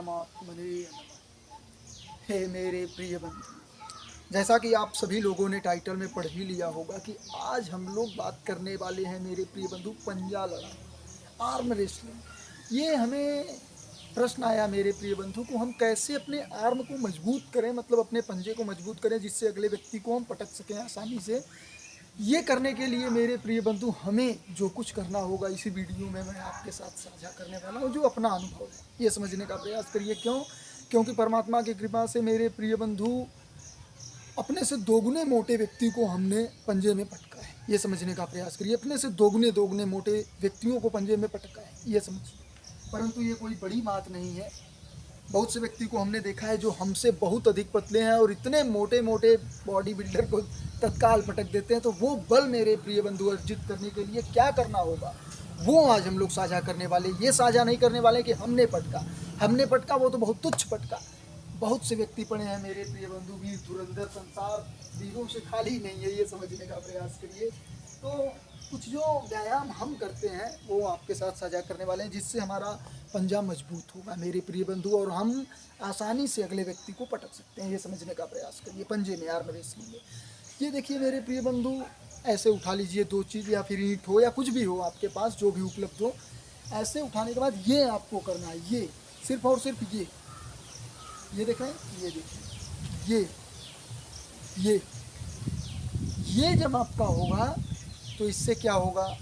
परमात्मने नमः। हे मेरे प्रिय बंधु, जैसा कि आप सभी लोगों ने टाइटल में पढ़ ही लिया होगा कि आज हम लोग बात करने वाले हैं मेरे प्रिय बंधु पंजा लड़ाई, आर्म रेसलिंग। ये हमें प्रश्न आया मेरे प्रिय बंधु को हम कैसे अपने आर्म को मजबूत करें, मतलब अपने पंजे को मजबूत करें जिससे अगले व्यक्ति को हम पटक सकें आसानी से। ये करने के लिए मेरे प्रिय बंधु हमें जो कुछ करना होगा इसी वीडियो में मैं आपके साथ साझा करने वाला हूँ, जो अपना अनुभव है ये समझने का प्रयास करिए। क्योंकि परमात्मा की कृपा से मेरे प्रिय बंधु अपने से दोगुने मोटे व्यक्ति को हमने पंजे में पटका है, ये समझने का प्रयास करिए। अपने से दोगुने दोगुने मोटे व्यक्तियों को पंजे में पटका है, ये समझिए। परंतु ये कोई बड़ी बात नहीं है। बहुत से व्यक्ति को हमने देखा है जो हमसे बहुत अधिक पतले हैं और इतने मोटे मोटे बॉडी बिल्डर को तत्काल पटक देते हैं। तो वो बल मेरे प्रिय बंधु अर्जित करने के लिए क्या करना होगा वो आज हम लोग साझा करने वाले। ये साझा नहीं करने वाले कि हमने पटका, वो तो बहुत तुच्छ पटका। बहुत से व्यक्ति पड़े हैं मेरे प्रिय बंधु, वीर धुरंधर, संसार वीरों से खाली नहीं है, ये समझने का प्रयास करिए। तो कुछ जो व्यायाम हम करते हैं वो आपके साथ साझा करने वाले हैं जिससे हमारा पंजा मजबूत होगा मेरे प्रिय बंधु, और हम आसानी से अगले व्यक्ति को पटक सकते हैं, ये समझने का प्रयास करिए। पंजे में आर्म रेसलिंग में ये देखिए मेरे प्रिय बंधु, ऐसे उठा लीजिए दो चीज़, या फिर ईंट हो या कुछ भी हो आपके पास जो भी उपलब्ध हो। ऐसे उठाने के बाद ये आपको करना है, ये सिर्फ और सिर्फ ये देख रहे हैं, ये देखिए, ये जब आपका होगा तो इससे क्या होगा,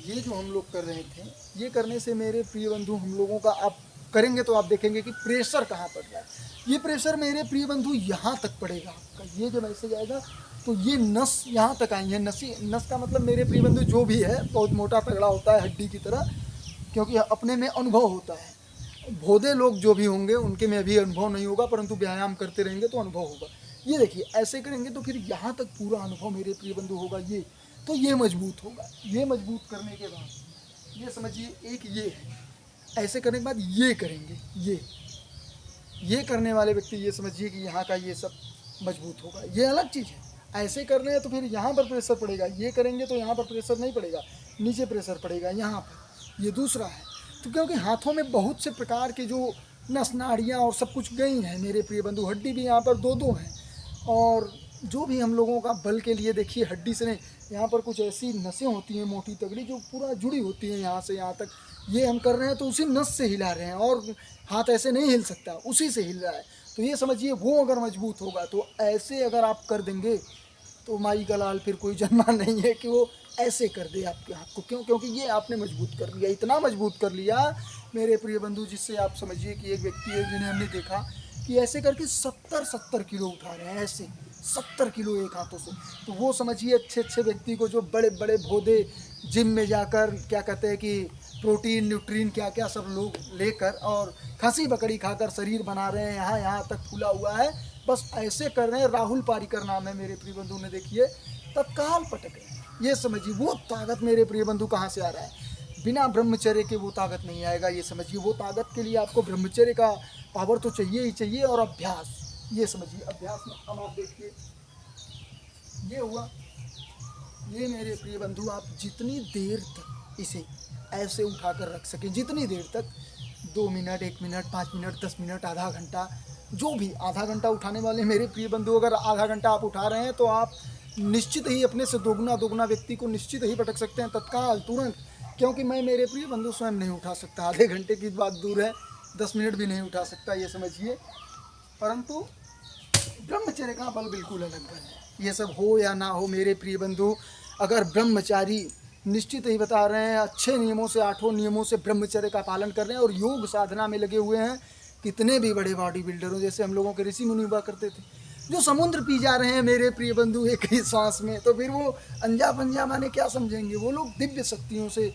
ये जो हम लोग कर रहे थे, ये करने से मेरे प्रिय बंधु हम लोगों का आप करेंगे तो आप देखेंगे कि प्रेशर कहाँ पड़ रहा है। ये प्रेशर मेरे प्रिय बंधु यहाँ तक पड़ेगा आपका, ये जब ऐसे जाएगा तो ये नस यहाँ तक आई है। नस का मतलब मेरे प्रिय बंधु जो भी है बहुत मोटा तगड़ा होता है हड्डी की तरह, क्योंकि अपने में अनुभव होता है। भोदे लोग जो भी होंगे उनके में अभी अनुभव नहीं होगा, परंतु व्यायाम करते रहेंगे तो अनुभव होगा। ये देखिए ऐसे करेंगे तो फिर यहाँ तक पूरा अनुभव मेरे प्रिय बंधु होगा। ये तो ये मजबूत होगा। ये मजबूत करने के बाद ये समझिए एक ये है, ऐसे करने के बाद ये करेंगे, ये करने वाले व्यक्ति ये समझिए कि यहाँ का ये सब मजबूत होगा। ये अलग चीज़ है। ऐसे कर रहे हैं तो फिर यहाँ पर प्रेशर पड़ेगा, ये करेंगे तो यहाँ पर प्रेशर नहीं पड़ेगा, नीचे प्रेशर पड़ेगा यहाँ पर। ये दूसरा है। तो क्योंकि हाथों में बहुत से प्रकार के जो नस नाड़ियाँ और सब कुछ गई हैं मेरे प्रिय बंधु, हड्डी भी यहाँ पर दो दो हैं, और जो भी हम लोगों का बल के लिए देखिए हड्डी से नहीं, यहाँ पर कुछ ऐसी नसें होती हैं मोटी तगड़ी जो पूरा जुड़ी होती हैं यहाँ से यहाँ तक। ये हम कर रहे हैं तो उसी नस से हिला रहे हैं, और हाथ ऐसे नहीं हिल सकता, उसी से हिल रहा है। तो ये समझिए वो अगर मजबूत होगा तो ऐसे अगर आप कर देंगे तो माई का लाल फिर कोई जन्मा नहीं है कि वो ऐसे कर दे आपके हाथ को। क्योंकि ये आपने मजबूत कर लिया, इतना मजबूत कर लिया मेरे प्रिय बंधु, जिससे आप समझिए कि एक व्यक्ति है जिन्हें हमने देखा कि ऐसे करके 70 किलो उठा रहे हैं, ऐसे 70 किलो एक हाथों से। तो वो समझिए अच्छे व्यक्ति को जो बड़े बड़े भोदे जिम में जाकर क्या कहते हैं कि प्रोटीन न्यूट्रीन क्या क्या सब लोग लेकर और खसी बकरी खाकर शरीर बना रहे हैं, यहाँ तक फूला हुआ है, बस ऐसे कर रहे हैं। राहुल पारिकर नाम है मेरे प्रिय बंधु ने, देखिए तत्काल पटक रहे हैं। ये समझिए वो ताकत मेरे प्रिय बंधु कहाँ से आ रहा है, बिना ब्रह्मचर्य के वो ताकत नहीं आएगा। ये समझिए वो ताकत के लिए आपको ब्रह्मचर्य का पावर तो चाहिए ही चाहिए, और अभ्यास। ये समझिए अभ्यास में अब आप देखिए ये हुआ। ये मेरे प्रिय बंधु आप जितनी देर तक इसे ऐसे उठा कर रख सकें, जितनी देर तक, 2 मिनट, 1 मिनट, 5 मिनट, 10 मिनट, आधा घंटा, जो भी आधा घंटा उठाने वाले मेरे प्रिय बंधु, अगर आधा घंटा आप उठा रहे हैं तो आप निश्चित ही अपने से दोगुना व्यक्ति को निश्चित ही पटक सकते हैं तत्काल, तुरंत। क्योंकि मैं मेरे प्रिय बंधु स्वयं नहीं उठा सकता, आधे घंटे की बात दूर है, 10 मिनट भी नहीं उठा सकता, ये समझिए। परंतु ब्रह्मचर्य का बल बिल्कुल अलग बल है। ये सब हो या ना हो मेरे प्रिय बंधु, अगर ब्रह्मचारी निश्चित ही बता रहे हैं अच्छे नियमों से, 8 नियमों से ब्रह्मचर्य का पालन कर रहे हैं और योग साधना में लगे हुए हैं, कितने भी बड़े बॉडी बिल्डरों जैसे हम लोगों के ऋषि मुनि हुआ करते थे, जो समुद्र पी जा रहे हैं मेरे प्रिय बंधु एक ही सांस में, तो फिर वो अंजा पंजा माने क्या समझेंगे। वो लोग दिव्य शक्तियों से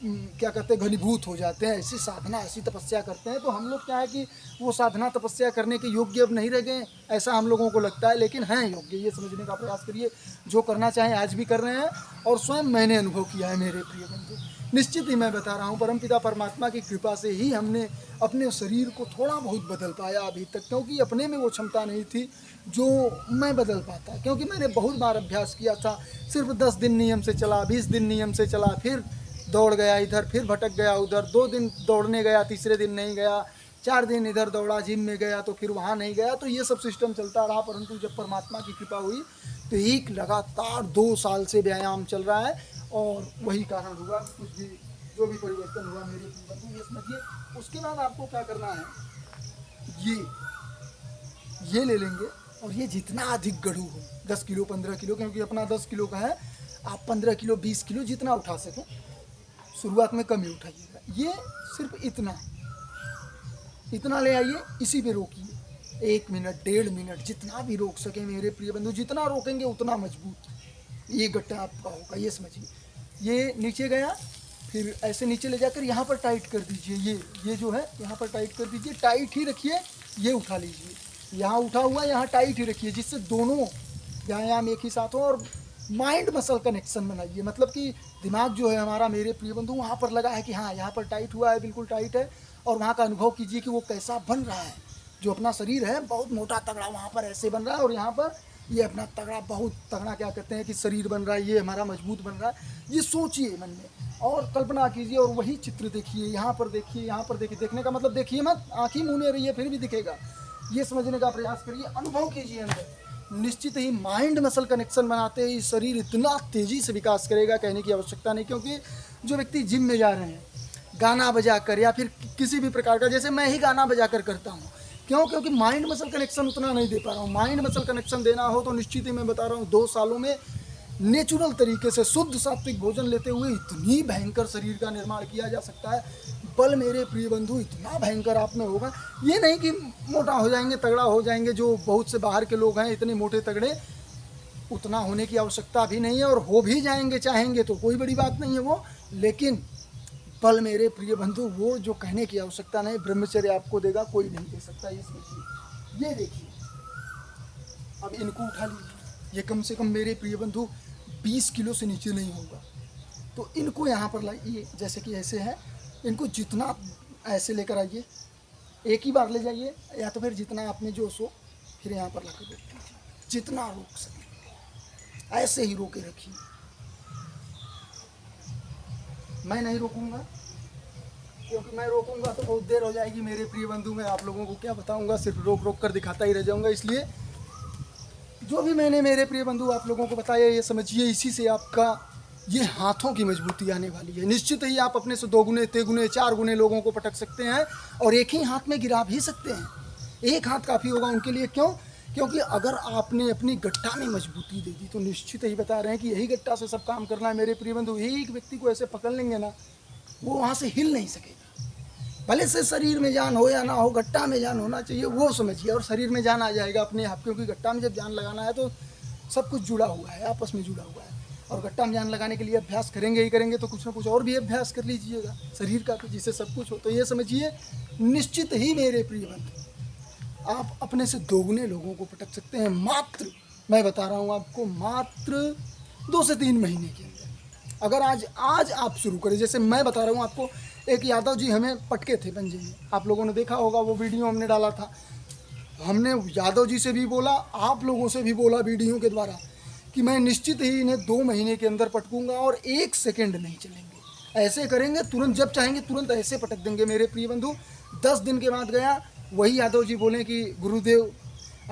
क्या कहते हैं घनीभूत हो जाते हैं, ऐसी साधना ऐसी तपस्या करते हैं। तो हम लोग क्या है कि वो साधना तपस्या करने के योग्य अब नहीं रह गए, ऐसा हम लोगों को लगता है, लेकिन हैं योग्य। ये समझने का प्रयास करिए, जो करना चाहें आज भी कर रहे हैं, और स्वयं मैंने अनुभव किया है मेरे प्रिय बंधु। निश्चित ही मैं बता रहा हूँ, परमपिता परमात्मा की कृपा से ही हमने अपने शरीर को थोड़ा बहुत बदल पाया अभी तक, क्योंकि अपने में वो क्षमता नहीं थी जो मैं बदल पाता। क्योंकि मैंने बहुत बार अभ्यास किया था, सिर्फ 10 दिन नियम से चला, 20 दिन नियम से चला, फिर दौड़ गया इधर, फिर भटक गया उधर, 2 दिन दौड़ने गया, तीसरे दिन नहीं गया, 4 दिन इधर दौड़ा, जिम में गया तो फिर वहाँ नहीं गया। तो ये सब सिस्टम चलता रहा, परंतु जब परमात्मा की कृपा हुई तो एक लगातार 2 साल से व्यायाम चल रहा है और वही कारण हुआ, कुछ भी जो भी परिवर्तन हुआ मेरे जीवन में, ये समझिए। उसके बाद आपको क्या करना है, ये ले लेंगे और ये जितना अधिक गढ़ू हो, 10 किलो 15 किलो, क्योंकि अपना 10 किलो का है, आप 15 किलो 20 किलो जितना उठा सकें, शुरुआत में कम ही उठाइएगा। ये सिर्फ इतना ले आइए, इसी पे रोकिए 1 मिनट 1.5 मिनट, जितना भी रोक सकें मेरे प्रिय बंधु। जितना रोकेंगे उतना मजबूत ये गट्टा आपका होगा, ये समझिए। ये नीचे गया, फिर ऐसे नीचे ले जाकर यहाँ पर टाइट कर दीजिए। ये जो है यहाँ पर टाइट कर दीजिए, टाइट ही रखिए। ये उठा लीजिए, यहाँ उठा हुआ, यहाँ टाइट ही रखिए, जिससे दोनों व्यायाम एक ही साथ हो। और माइंड मसल कनेक्शन बनाइए, मतलब कि दिमाग जो है हमारा मेरे प्रिय बंधु वहाँ पर लगा है कि हाँ यहाँ पर टाइट हुआ है, बिल्कुल टाइट है, और वहाँ का अनुभव कीजिए कि वो कैसा बन रहा है। जो अपना शरीर है बहुत मोटा तगड़ा वहाँ पर ऐसे बन रहा है, और यहाँ पर ये अपना तगड़ा, बहुत तगड़ा क्या कहते हैं कि शरीर बन रहा है, ये हमारा मजबूत बन रहा है। ये सोचिए मन में और कल्पना कीजिए, और वही चित्र देखिए, यहाँ पर देखिए, यहाँ पर देखिए। देखने का मतलब देखिए मत, आँखें मूंदे रहिए फिर भी दिखेगा। ये समझने का प्रयास करिए, अनुभव कीजिए अंदर। निश्चित ही माइंड मसल कनेक्शन बनाते ही शरीर इतना तेज़ी से विकास करेगा, कहने की आवश्यकता नहीं। क्योंकि जो व्यक्ति जिम में जा रहे हैं गाना बजा कर, या फिर किसी भी प्रकार का, जैसे मैं ही गाना बजा कर करता हूँ, क्यों? क्योंकि माइंड मसल कनेक्शन उतना नहीं दे पा रहा हूँ। माइंड मसल कनेक्शन देना हो तो निश्चित ही मैं बता रहा हूँ 2 सालों में नेचुरल तरीके से शुद्ध सात्विक भोजन लेते हुए इतनी भयंकर शरीर का निर्माण किया जा सकता है। बल मेरे प्रिय बंधु इतना भयंकर आप में होगा, ये नहीं कि मोटा हो जाएंगे, तगड़ा हो जाएंगे। जो बहुत से बाहर के लोग हैं इतने मोटे तगड़े, उतना होने की आवश्यकता भी नहीं है, और हो भी जाएंगे चाहेंगे तो कोई बड़ी बात नहीं है वो। लेकिन बल मेरे प्रिय बंधु वो जो कहने की आवश्यकता नहीं, ब्रह्मचर्य आपको देगा, कोई नहीं दे सकता। ये समझिए। ये देखिए, अब इनको उठा लीजिए। ये कम से कम मेरे प्रिय बंधु 20 किलो से नीचे नहीं होगा। तो इनको यहाँ पर लाइए, जैसे कि ऐसे है, इनको जितना ऐसे लेकर आइए, एक ही बार ले जाइए, या तो फिर जितना आप में जोश हो फिर यहाँ पर लाकर बैठ लीजिए। जितना रोक सकें ऐसे ही रोके रखिए। मैं नहीं रोकूंगा, क्योंकि मैं रोकूंगा तो बहुत देर हो जाएगी मेरे प्रिय बंधु। मैं आप लोगों को क्या बताऊंगा, सिर्फ रोक रोक कर दिखाता ही रह जाऊंगा। इसलिए जो भी मैंने मेरे प्रिय बंधु आप लोगों को बताया, ये समझिए, इसी से आपका ये हाथों की मजबूती आने वाली है। निश्चित ही आप अपने से 2 गुने 3 गुने 4 गुने लोगों को पटक सकते हैं, और एक ही हाथ में गिरा भी सकते हैं। एक हाथ काफ़ी होगा उनके लिए। क्यों? क्योंकि अगर आपने अपनी गट्टा में मजबूती दे दी तो निश्चित ही बता रहे हैं कि यही गट्टा से सब काम करना है मेरे प्रिय बंधु। एक व्यक्ति को ऐसे पकड़ लेंगे ना, वो वहाँ से हिल नहीं सकेगा। भले से शरीर में जान हो या ना हो, गट्टा में जान होना चाहिए, वो समझिए, और शरीर में जान आ जाएगा अपने आप। क्योंकि गट्टा में जब जान लगाना है तो सब कुछ जुड़ा हुआ है, आपस में जुड़ा हुआ है। और गट्टा में जान लगाने के लिए अभ्यास करेंगे ही करेंगे, तो कुछ ना कुछ और भी अभ्यास कर लीजिएगा शरीर का, जिससे सब कुछ हो। तो ये समझिए, निश्चित ही मेरे प्रिय बंधु आप अपने से 2 गुने लोगों को पटक सकते हैं। मात्र, मैं बता रहा हूँ आपको, मात्र 2 से 3 महीने के अंदर। अगर आज आप शुरू करें, जैसे मैं बता रहा हूँ आपको, एक यादव जी हमें पटके थे पंजे में, आप लोगों ने देखा होगा, वो वीडियो हमने डाला था। हमने यादव जी से भी बोला, आप लोगों से भी बोला वीडियो के द्वारा, कि मैं निश्चित ही इन्हें 2 महीने के अंदर पटकूंगा, और 1 सेकेंड नहीं चलेंगे। ऐसे करेंगे, तुरंत जब चाहेंगे तुरंत ऐसे पटक देंगे मेरे प्रिय बंधु। 10 दिन के बाद गया, वही यादव जी बोले कि गुरुदेव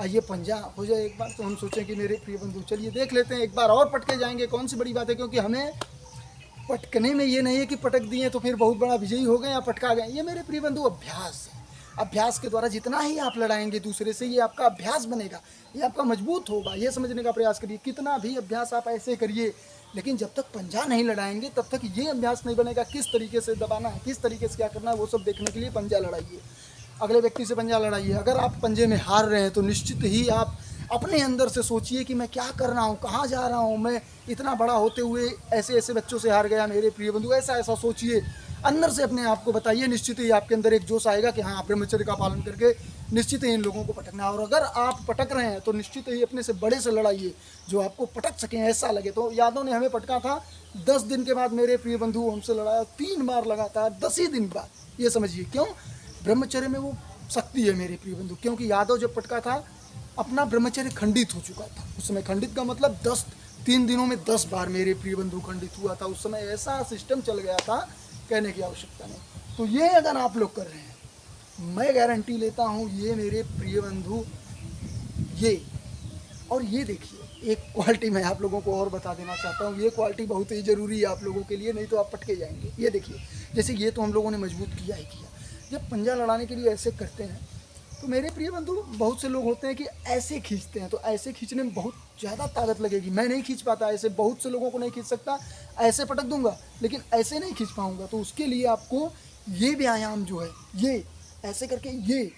आइए पंजा हो जाए एक बार। तो हम सोचें कि मेरे प्रिय बंधु चलिए देख लेते हैं, एक बार और पटके जाएंगे, कौन सी बड़ी बात है। क्योंकि हमें पटकने में ये नहीं है कि पटक दिए तो फिर बहुत बड़ा विजयी हो गए या पटका गए। ये मेरे प्रिय बंधु अभ्यास है। अभ्यास के द्वारा जितना ही आप लड़ाएंगे दूसरे से, ये आपका अभ्यास बनेगा, ये आपका मजबूत होगा। ये समझने का प्रयास करिए। कितना भी अभ्यास आप ऐसे करिए, लेकिन जब तक पंजा नहीं लड़ाएंगे तब तक ये अभ्यास नहीं बनेगा। किस तरीके से दबाना है, किस तरीके से क्या करना है, वो सब देखने के लिए पंजा लड़ाइए। अगले व्यक्ति से पंजा लड़ाइए। अगर आप पंजे में हार रहे हैं तो निश्चित ही आप अपने अंदर से सोचिए कि मैं क्या कर रहा हूँ, कहाँ जा रहा हूँ, मैं इतना बड़ा होते हुए ऐसे ऐसे बच्चों से हार गया मेरे प्रिय बंधु। ऐसा ऐसा सोचिए, अंदर से अपने आप को बताइए। निश्चित ही आपके अंदर एक जोश आएगा कि हाँ, ब्रह्मचर्य का पालन करके निश्चित ही इन लोगों को पटकना है। और अगर आप पटक रहे हैं तो निश्चित ही अपने से बड़े से लड़ाइए, जो आपको पटक सकें, ऐसा लगे। तो यादव ने हमें पटका था, 10 दिन के बाद मेरे प्रिय बंधु हमसे लड़ाया 3 बार लगातार, 10 ही दिन बाद। ये समझिए, क्यों? ब्रह्मचर्य में वो शक्ति है मेरे प्रिय बंधु। क्योंकि यादव जब पटका था, अपना ब्रह्मचर्य खंडित हो चुका था। उस समय खंडित का मतलब 3 दिनों में 10 बार मेरे प्रिय बंधु खंडित हुआ था। उस समय ऐसा सिस्टम चल गया था, कहने की आवश्यकता नहीं। तो ये अगर आप लोग कर रहे हैं, मैं गारंटी लेता हूँ ये मेरे प्रिय बंधु, ये और ये देखिए, एक क्वालिटी मैं आप लोगों को और बता देना चाहता हूँ। ये क्वालिटी बहुत ही ज़रूरी है आप लोगों के लिए, नहीं तो आप पटके जाएंगे। ये देखिए, जैसे ये तो हम लोगों ने मजबूत किया ही किया। जब पंजा लड़ाने के लिए ऐसे करते हैं तो मेरे प्रिय बंधु, बहुत से लोग होते हैं कि ऐसे खींचते हैं, तो ऐसे खींचने में बहुत ज़्यादा ताकत लगेगी। मैं नहीं खींच पाता ऐसे, बहुत से लोगों को नहीं खींच सकता। ऐसे पटक दूंगा लेकिन ऐसे नहीं खींच पाऊंगा। तो उसके लिए आपको ये व्यायाम जो है, ये ऐसे करके, ये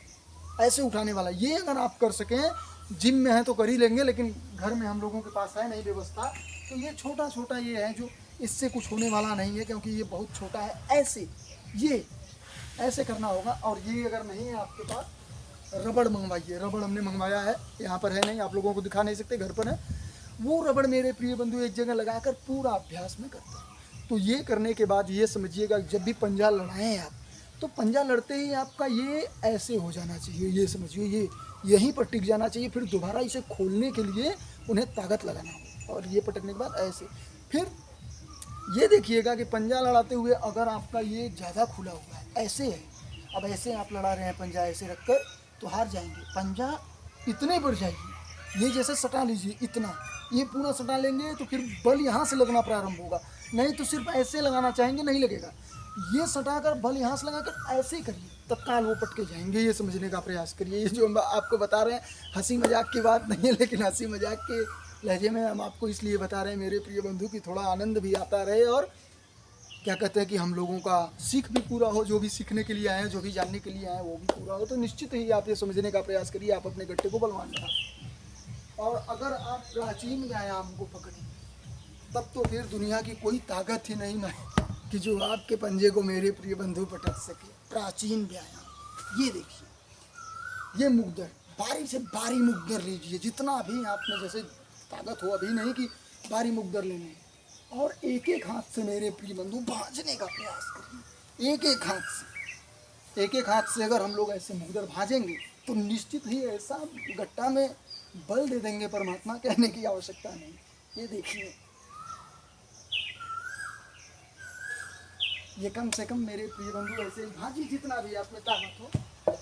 ऐसे उठाने वाला, ये अगर आप कर सकें, जिम में है तो कर ही लेंगे, लेकिन घर में हम लोगों के पास है नहीं व्यवस्था, तो ये छोटा छोटा ये है जो इससे कुछ होने वाला नहीं है, क्योंकि ये बहुत छोटा है। ऐसे ये ऐसे करना होगा। और ये अगर नहीं है आपके पास, रबड़ मंगवाइए। रबड़ हमने मंगवाया है, यहाँ पर है नहीं, आप लोगों को दिखा नहीं सकते, घर पर है। वो रबड़ मेरे प्रिय बंधु एक जगह लगाकर पूरा अभ्यास में करते हैं। तो ये करने के बाद ये समझिएगा, जब भी पंजा लड़ाएं आप, तो पंजा लड़ते ही आपका ये ऐसे हो जाना चाहिए, ये समझिए, ये यहीं पर टिक जाना चाहिए। फिर दोबारा इसे खोलने के लिए उन्हें ताकत लगाना हो, और ये पटकने के बाद ऐसे। फिर ये देखिएगा कि पंजा लड़ाते हुए अगर आपका ये ज़्यादा खुला हुआ है, ऐसे है, अब ऐसे आप लड़ा रहे हैं पंजा ऐसे रखकर, तो हार जाएंगे। पंजा इतने बढ़ जाइए, ये जैसे सटा लीजिए इतना, ये पूरा सटा लेंगे तो फिर बल यहाँ से लगना प्रारंभ होगा। नहीं तो सिर्फ ऐसे लगाना चाहेंगे, नहीं लगेगा। ये सटाकर बल यहाँ से लगाकर ऐसे करिए, तत्काल वो पटके जाएंगे। ये समझने का प्रयास करिए। ये जो हम आपको बता रहे हैं, हंसी मजाक की बात नहीं है, लेकिन हंसी मजाक के लहजे में हम आपको इसलिए बता रहे हैं मेरे प्रिय बंधु, की थोड़ा आनंद भी आता रहे, और क्या कहते हैं कि हम लोगों का सीख भी पूरा हो। जो भी सीखने के लिए आए हैं, जो भी जानने के लिए आए हैं, वो भी पूरा हो। तो निश्चित ही आप ये समझने का प्रयास करिए, आप अपने गट्टे को बलवान बनाइए। और अगर आप प्राचीन व्यायाम को पकड़ें, तब तो फिर दुनिया की कोई ताकत ही नहीं है कि जो आपके पंजे को मेरे प्रिय बंधु पटक सके। प्राचीन व्यायाम, ये देखिए, ये मुग्दर, बारी से बारी मुग्दर लीजिए, जितना भी आप में जैसे ताकत हो। अभी नहीं कि बारी मुग्दर लेने, और एक एक हाथ से मेरे प्रिय बंधु भाजने का प्रयास करिए। एक एक हाथ से, एक एक हाथ से अगर हम लोग ऐसे मुग्दर भाजेंगे तो निश्चित ही ऐसा गट्टा में बल दे देंगे परमात्मा, कहने की आवश्यकता नहीं। ये देखिए, ये कम से कम मेरे प्रिय बंधु ऐसे भाजी, जितना भी आप में ताकत हो।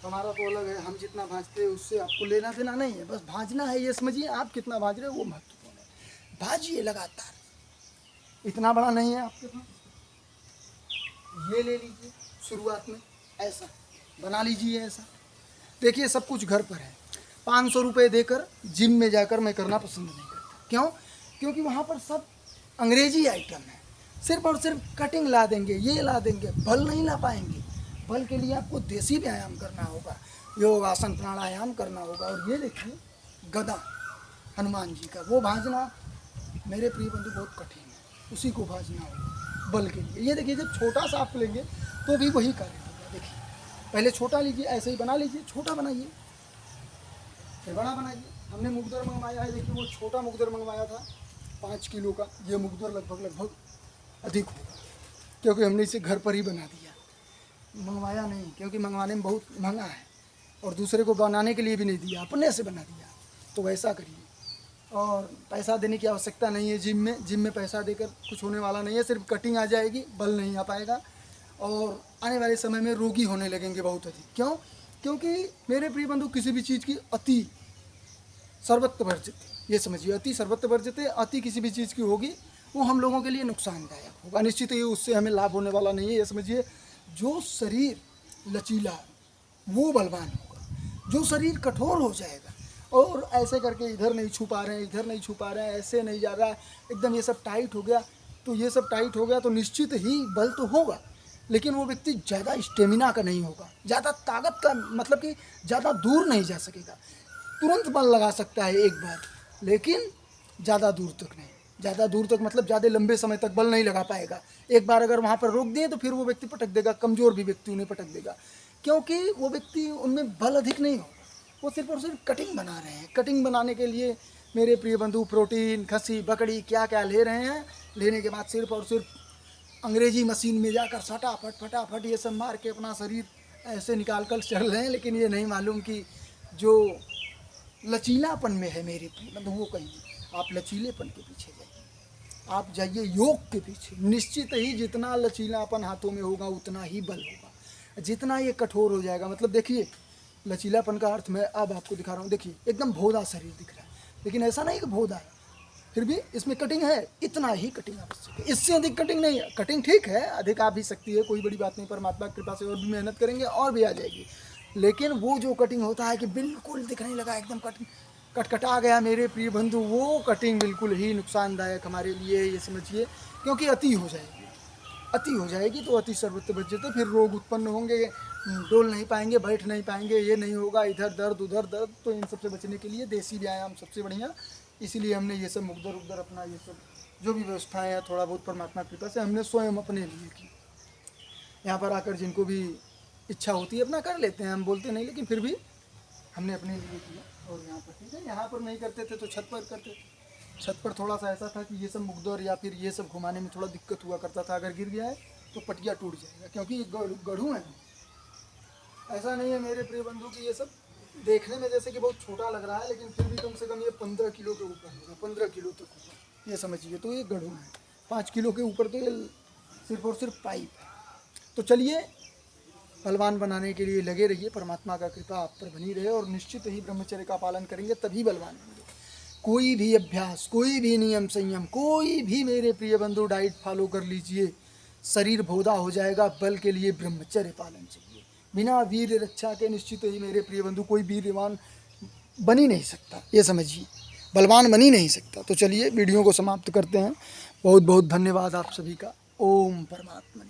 हमारा तो अलग है, हम जितना भाजते हैं उससे आपको लेना देना नहीं है, बस भाजना है। ये समझिए, आप कितना भाज रहे हो वो महत्वपूर्ण है। भाजिए लगातार, इतना बड़ा नहीं है आपके पास, ये ले लीजिए शुरुआत में, ऐसा बना लीजिए। ऐसा देखिए, सब कुछ घर पर है। 500 रुपये देकर जिम में जाकर मैं करना पसंद नहीं करता। क्यों? क्योंकि वहाँ पर सब अंग्रेजी आइटम है, सिर्फ और सिर्फ कटिंग ला देंगे, ये ला देंगे, बल नहीं ला पाएंगे। बल के लिए आपको देसी व्यायाम करना होगा, योग आसन प्राणायाम करना होगा। और ये देखिए, गदा हनुमान जी का, वो भाजना मेरे प्रिय बंधु बहुत कठिन है, उसी को भाजना होगा बल के लिए। ये देखिए, जब छोटा सा आप लेंगे तो भी वही कार्य होगा। देखिए, पहले छोटा लीजिए, ऐसे ही बना लीजिए, छोटा बनाइए, फिर बड़ा बनाइए। हमने मुकदर मंगवाया है, देखिए वो छोटा मुकदर मंगवाया था 5 किलो का। ये मुकदर लगभग अधिक होगा, क्योंकि हमने इसे घर पर ही बना दिया, मंगवाया नहीं, क्योंकि मंगवाने में बहुत महंगा है, और दूसरे को बनाने के लिए भी नहीं दिया, अपने से बना दिया। तो वैसा करिए, और पैसा देने की आवश्यकता नहीं है। जिम में पैसा देकर कुछ होने वाला नहीं है, सिर्फ कटिंग आ जाएगी, बल नहीं आ पाएगा, और आने वाले समय में रोगी होने लगेंगे बहुत अधिक। क्यों? क्योंकि मेरे प्रिय बंधु, किसी भी चीज़ की अति सर्वत्र वर्जित, ये समझिए, अति सर्वत्र वर्जित है। अति किसी भी चीज़ की होगी वो हम लोगों के लिए नुकसानदायक होगा, निश्चित ही उससे हमें लाभ होने वाला नहीं है। ये समझिए, जो शरीर लचीला वो बलवान होगा, जो शरीर कठोर हो जाएगा, और ऐसे करके इधर नहीं छू पा रहे हैं, इधर नहीं छू पा रहे हैं, ऐसे नहीं जा रहा है, एकदम ये सब टाइट हो गया, तो ये सब टाइट हो गया तो निश्चित ही बल तो होगा, लेकिन वो व्यक्ति ज़्यादा स्टेमिना का नहीं होगा, ज़्यादा ताकत का, मतलब कि ज़्यादा दूर नहीं जा सकेगा। तुरंत बल लगा सकता है एक बार, लेकिन ज़्यादा दूर तक नहीं। ज़्यादा दूर तक मतलब ज़्यादा लंबे समय तक बल नहीं लगा पाएगा। एक बार अगर वहाँ पर रोक दिए तो फिर वो व्यक्ति पटक देगा, कमज़ोर भी व्यक्ति उन्हें पटक देगा, क्योंकि वो व्यक्ति, उनमें बल अधिक नहीं होगा, वो सिर्फ और सिर्फ कटिंग बना रहे हैं। कटिंग बनाने के लिए मेरे प्रिय बंधु प्रोटीन, खस्सी, बकरी, क्या क्या ले रहे हैं, लेने के बाद सिर्फ और सिर्फ अंग्रेजी मशीन में जाकर फटाफट ये सब मार के अपना शरीर ऐसे निकाल कर चल रहे हैं। लेकिन ये नहीं मालूम कि जो लचीलापन में है मेरे प्रिय बंधु, वो कहीं आप लचीलेपन के पीछे जाइए, आप जाइए योग के पीछे। निश्चित ही जितना लचीलापन हाथों में होगा उतना ही बल होगा। जितना ये कठोर हो जाएगा, मतलब देखिए लचीलापन का अर्थ मैं अब आपको दिखा रहा हूँ। देखिए एकदम भोदा शरीर दिख रहा है, लेकिन ऐसा नहीं कि भोदा है, फिर भी इसमें कटिंग है, इतना ही कटिंग आवश्यक है, इससे अधिक कटिंग नहीं है। कटिंग ठीक है, अधिक आ भी सकती है, कोई बड़ी बात नहीं, परमात्मा की कृपा से और भी मेहनत करेंगे और भी आ जाएगी। लेकिन वो जो कटिंग होता है कि बिल्कुल दिखने लगा एकदम कटकटा गया मेरे प्रिय बंधु, वो कटिंग बिल्कुल ही नुकसानदायक हमारे लिए, ये समझिए, क्योंकि अति हो जाएगी। अति हो जाएगी तो अति सर्वत्र बच्चे, फिर रोग उत्पन्न होंगे, डोल नहीं पाएंगे, बैठ नहीं पाएंगे, ये नहीं होगा, इधर दर्द उधर दर्द। तो इन सबसे बचने के लिए देसी व्यायाम सबसे बढ़िया। इसीलिए हमने ये सब मुकदर उकदर अपना ये सब जो भी व्यवस्थाएं हैं थोड़ा बहुत परमात्मा की कृपा से हमने स्वयं अपने लिए की। यहाँ पर आकर जिनको भी इच्छा होती है अपना कर लेते हैं, हम बोलते नहीं, लेकिन फिर भी हमने अपने लिए किया। और यहाँ पर ठीक है, यहाँ पर नहीं करते थे तो छत पर करते थे। छत पर थोड़ा सा ऐसा था कि ये सब मुकदर या फिर ये सब घुमाने में थोड़ा दिक्कत हुआ करता था, अगर गिर गया है तो पटिया टूट जाएगा, क्योंकि ये गढ़ू है। ऐसा नहीं है मेरे प्रिय बंधु की ये सब देखने में जैसे कि बहुत छोटा लग रहा है, लेकिन फिर भी कम से कम ये 15 किलो के ऊपर होगा, 15 किलो तक होगा, ये समझिए। तो ये गढ़ू है, 5 किलो के ऊपर तो ये सिर्फ और सिर्फ पाइप है। तो चलिए बलवान बनाने के लिए लगे रहिए, परमात्मा का कृपा आप पर बनी रहे, और निश्चित ही ब्रह्मचर्य का पालन करेंगे तभी बलवान होंगे। कोई भी अभ्यास, कोई भी नियम संयम, कोई भी मेरे प्रिय बंधु डाइट फॉलो कर लीजिए, शरीर भोदा हो जाएगा। बल के लिए ब्रह्मचर्य पालन चाहिए। बिना वीर रक्षा के निश्चित ही मेरे प्रिय बंधु कोई वीरवान बन ही नहीं सकता, ये समझिए, बलवान बन ही नहीं सकता। तो चलिए वीडियो को समाप्त करते हैं। बहुत बहुत धन्यवाद आप सभी का। ओम परमात्मा।